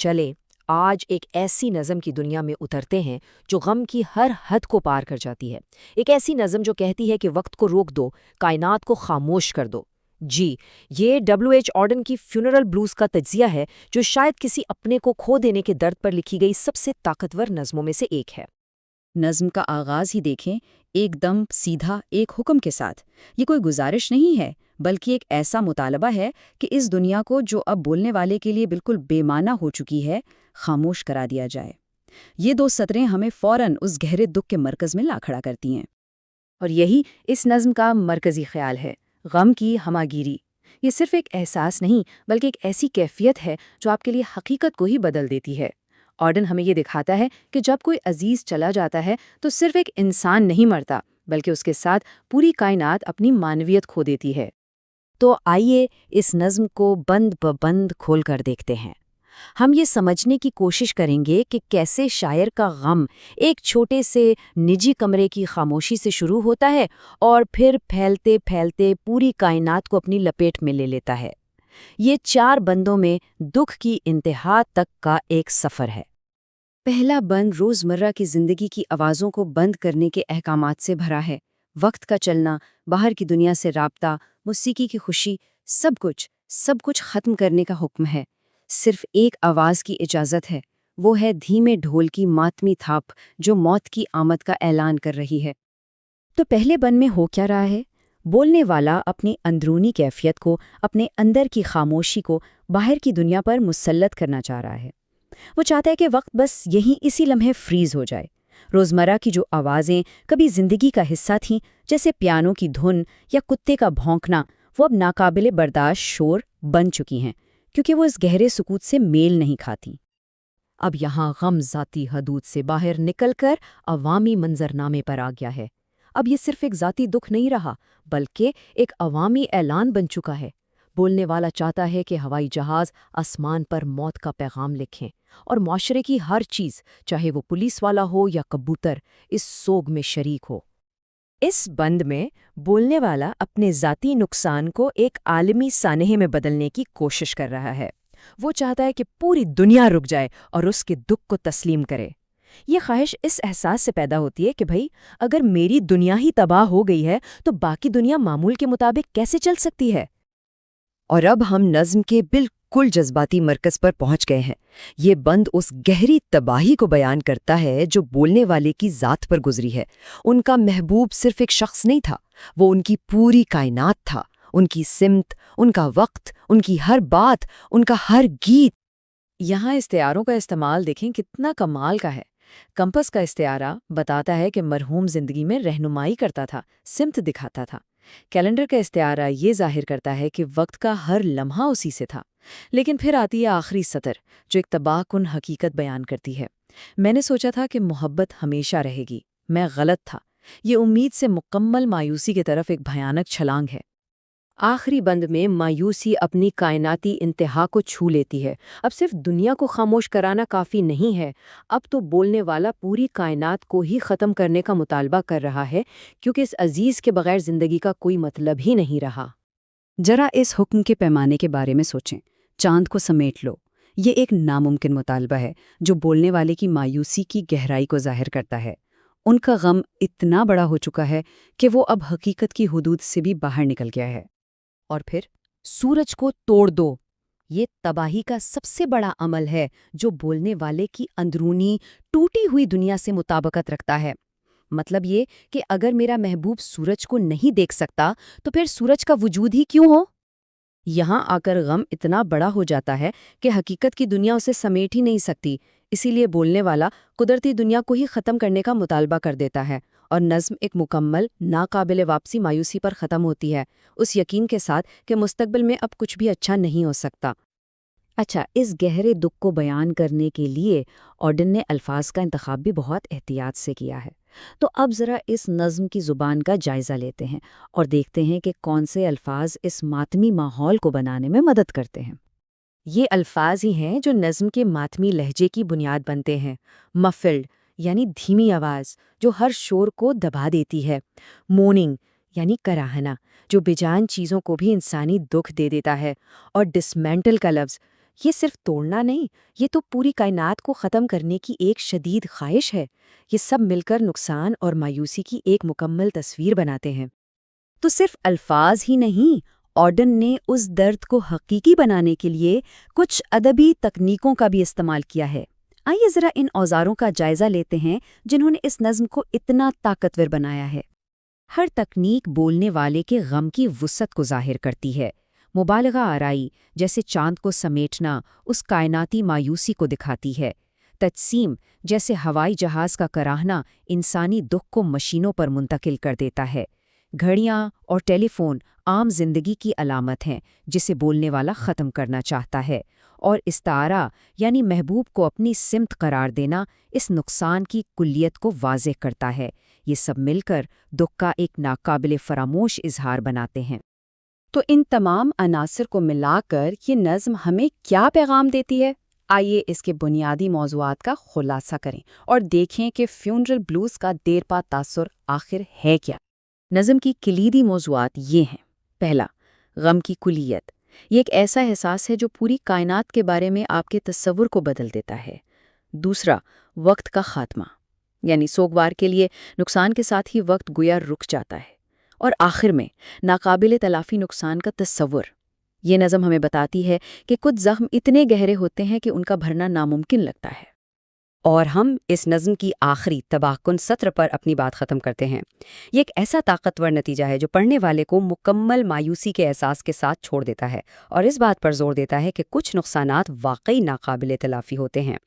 چلے آج ایک ایسی نظم کی دنیا میں اترتے ہیں جو غم کی ہر حد کو پار کر جاتی ہے۔ ایک ایسی نظم جو کہتی ہے کہ وقت کو روک دو، کائنات کو خاموش کر دو۔ جی، یہ WH آرڈن کی فیونرل بلوز کا تجزیہ ہے، جو شاید کسی اپنے کو کھو دینے کے درد پر لکھی گئی سب سے طاقتور نظموں میں سے ایک ہے۔ نظم کا آغاز ہی دیکھیں، ایک دم سیدھا ایک حکم کے ساتھ۔ یہ کوئی گزارش نہیں ہے، بلکہ ایک ایسا مطالبہ ہے کہ اس دنیا کو جو اب بولنے والے کے لیے بالکل بے معنی ہو چکی ہے، خاموش کرا دیا جائے۔ یہ دو سطریں ہمیں فوراً اس گہرے دکھ کے مرکز میں لا کھڑا کرتی ہیں۔ اور یہی اس نظم کا مرکزی خیال ہے، غم کی ہماگیری۔ یہ صرف ایک احساس نہیں، بلکہ ایک ایسی کیفیت ہے جو آپ کے لیے حقیقت کو ہی بدل دیتی ہے۔ آرڈن ہمیں یہ دکھاتا ہے کہ جب کوئی عزیز چلا جاتا ہے تو صرف ایک انسان نہیں مرتا، بلکہ اس کے ساتھ پوری کائنات اپنی معنویت کھو دیتی ہے۔ تو آئیے اس نظم کو بند بند کھول کر دیکھتے ہیں۔ ہم یہ سمجھنے کی کوشش کریں گے کہ کیسے شاعر کا غم ایک چھوٹے سے نجی کمرے کی خاموشی سے شروع ہوتا ہے اور پھر پھیلتے پھیلتے پوری کائنات کو اپنی لپیٹ میں لے لیتا ہے۔ یہ 4 بندوں میں دکھ کی انتہا تک کا ایک سفر ہے۔ پہلا بند روزمرہ کی زندگی کی آوازوں کو بند کرنے کے احکامات سے بھرا ہے۔ وقت کا چلنا، باہر کی دنیا سے رابطہ، موسیقی کی خوشی، سب کچھ ختم کرنے کا حکم ہے۔ صرف ایک آواز کی اجازت ہے، وہ ہے دھیمے ڈھول کی ماتمی تھاپ جو موت کی آمد کا اعلان کر رہی ہے۔ تو پہلے بند میں ہو کیا رہا ہے؟ بولنے والا اپنی اندرونی کیفیت کو، اپنے اندر کی خاموشی کو باہر کی دنیا پر مسلط کرنا چاہ رہا ہے۔ وہ چاہتا ہے کہ وقت بس یہیں اسی لمحے فریز ہو جائے۔ روزمرہ کی جو آوازیں کبھی زندگی کا حصہ تھیں، جیسے پیانو کی دھن یا کتے کا بھونکنا، وہ اب ناقابل برداشت شور بن چکی ہیں، کیونکہ وہ اس گہرے سکوت سے میل نہیں کھاتی۔ اب یہاں غم ذاتی حدود سے باہر نکل کر عوامی منظرنامے پر آ گیا ہے۔ اب یہ صرف ایک ذاتی دکھ نہیں رہا، بلکہ ایک عوامی اعلان بن چکا ہے۔ بولنے والا چاہتا ہے کہ ہوائی جہاز آسمان پر موت کا پیغام لکھیں، اور معاشرے کی ہر چیز، چاہے وہ پولیس والا ہو یا کبوتر، اس سوگ میں شریک ہو۔ اس بند میں بولنے والا اپنے ذاتی نقصان کو ایک عالمی سانحے میں بدلنے کی کوشش کر رہا ہے۔ وہ چاہتا ہے کہ پوری دنیا رک جائے اور اس کے دکھ کو تسلیم کرے۔ یہ خواہش اس احساس سے پیدا ہوتی ہے کہ بھئی، اگر میری دنیا ہی تباہ ہو گئی ہے تو باقی دنیا معمول کے مطابق کیسے چل سکتی ہے؟ اور اب ہم نظم کے بالکل جذباتی مرکز پر پہنچ گئے ہیں۔ یہ بند اس گہری تباہی کو بیان کرتا ہے جو بولنے والے کی ذات پر گزری ہے۔ ان کا محبوب صرف ایک شخص نہیں تھا، وہ ان کی پوری کائنات تھا، ان کی سمت، ان کا وقت، ان کی ہر بات، ان کا ہر گیت۔ یہاں استعاروں کا استعمال دیکھیں کتنا کمال کا ہے۔ کمپس کا استعارہ بتاتا ہے کہ مرحوم زندگی میں رہنمائی کرتا تھا، سمت دکھاتا تھا۔ کیلنڈر کا استعارہ یہ ظاہر کرتا ہے کہ وقت کا ہر لمحہ اسی سے تھا۔ لیکن پھر آتی ہے آخری سطر، جو ایک تباہ کن حقیقت بیان کرتی ہے۔ میں نے سوچا تھا کہ محبت ہمیشہ رہے گی، میں غلط تھا۔ یہ امید سے مکمل مایوسی کی طرف ایک بھیانک چھلانگ ہے۔ آخری بند میں مایوسی اپنی کائناتی انتہا کو چھو لیتی ہے۔ اب صرف دنیا کو خاموش کرانا کافی نہیں ہے، اب تو بولنے والا پوری کائنات کو ہی ختم کرنے کا مطالبہ کر رہا ہے، کیونکہ اس عزیز کے بغیر زندگی کا کوئی مطلب ہی نہیں رہا۔ ذرا اس حکم کے پیمانے کے بارے میں سوچیں، چاند کو سمیٹ لو۔ یہ ایک ناممکن مطالبہ ہے جو بولنے والے کی مایوسی کی گہرائی کو ظاہر کرتا ہے۔ ان کا غم اتنا بڑا ہو چکا ہے کہ وہ اب حقیقت کی حدود سے بھی باہر نکل گیا ہے۔ اور پھر سورج کو توڑ دو، یہ تباہی کا سب سے بڑا عمل ہے جو بولنے والے کی اندرونی ٹوٹی ہوئی دنیا سے مطابقت رکھتا ہے۔ مطلب یہ کہ اگر میرا محبوب سورج کو نہیں دیکھ سکتا تو پھر سورج کا وجود ہی کیوں ہو؟ یہاں آ کر غم اتنا بڑا ہو جاتا ہے کہ حقیقت کی دنیا اسے سمیٹ ہی نہیں سکتی، اسی لیے بولنے والا قدرتی دنیا کو ہی ختم کرنے کا مطالبہ کر دیتا ہے، اور نظم ایک مکمل ناقابل واپسی مایوسی پر ختم ہوتی ہے، اس یقین کے ساتھ کہ مستقبل میں اب کچھ بھی اچھا نہیں ہو سکتا۔ اچھا، اس گہرے دکھ کو بیان کرنے کے لیے آرڈن نے الفاظ کا انتخاب بھی بہت احتیاط سے کیا ہے۔ تو اب ذرا اس نظم کی زبان کا جائزہ لیتے ہیں اور دیکھتے ہیں کہ کون سے الفاظ اس ماتمی ماحول کو بنانے میں مدد کرتے ہیں۔ یہ الفاظ ہی ہیں جو نظم کے ماتمی لہجے کی بنیاد بنتے ہیں۔ مفلڈ یعنی دھیمی آواز جو ہر شور کو دبا دیتی ہے، موننگ یعنی کراہنا جو بے جان چیزوں کو بھی انسانی دکھ دے دیتا ہے، اور ڈسمینٹل کا لفظ یہ صرف توڑنا نہیں، یہ تو پوری کائنات کو ختم کرنے کی ایک شدید خواہش ہے۔ یہ سب مل کر نقصان اور مایوسی کی ایک مکمل تصویر بناتے ہیں۔ تو صرف الفاظ ہی نہیں، آڈن نے اس درد کو حقیقی بنانے کے لیے کچھ ادبی تکنیکوں کا بھی استعمال کیا ہے۔ آئیے ذرا ان اوزاروں کا جائزہ لیتے ہیں جنہوں نے اس نظم کو اتنا طاقتور بنایا ہے۔ ہر تکنیک بولنے والے کے غم کی وسعت کو ظاہر کرتی ہے۔ مبالغہ آرائی، جیسے چاند کو سمیٹنا، اس کائناتی مایوسی کو دکھاتی ہے۔ تجسیم، جیسے ہوائی جہاز کا کراہنا، انسانی دکھ کو مشینوں پر منتقل کر دیتا ہے۔ گھڑیاں اور ٹیلی فون عام زندگی کی علامت ہیں جسے بولنے والا ختم کرنا چاہتا ہے، اور استعارہ یعنی محبوب کو اپنی سمت قرار دینا اس نقصان کی کلیت کو واضح کرتا ہے۔ یہ سب مل کر دکھ کا ایک ناقابل فراموش اظہار بناتے ہیں۔ تو ان تمام عناصر کو ملا کر یہ نظم ہمیں کیا پیغام دیتی ہے؟ آئیے اس کے بنیادی موضوعات کا خلاصہ کریں اور دیکھیں کہ فیونرل بلوز کا دیر پا تاثر آخر ہے کیا۔ نظم کی کلیدی موضوعات یہ ہیں۔ پہلا، غم کی کلیت۔ یہ ایک ایسا احساس ہے جو پوری کائنات کے بارے میں آپ کے تصور کو بدل دیتا ہے۔ دوسرا، وقت کا خاتمہ، یعنی سوگوار کے لیے نقصان کے ساتھ ہی وقت گویا رک جاتا ہے۔ اور آخر میں، ناقابل تلافی نقصان کا تصور۔ یہ نظم ہمیں بتاتی ہے کہ کچھ زخم اتنے گہرے ہوتے ہیں کہ ان کا بھرنا ناممکن لگتا ہے۔ اور ہم اس نظم کی آخری تباہ کن سطر پر اپنی بات ختم کرتے ہیں۔ یہ ایک ایسا طاقتور نتیجہ ہے جو پڑھنے والے کو مکمل مایوسی کے احساس کے ساتھ چھوڑ دیتا ہے، اور اس بات پر زور دیتا ہے کہ کچھ نقصانات واقعی ناقابل تلافی ہوتے ہیں۔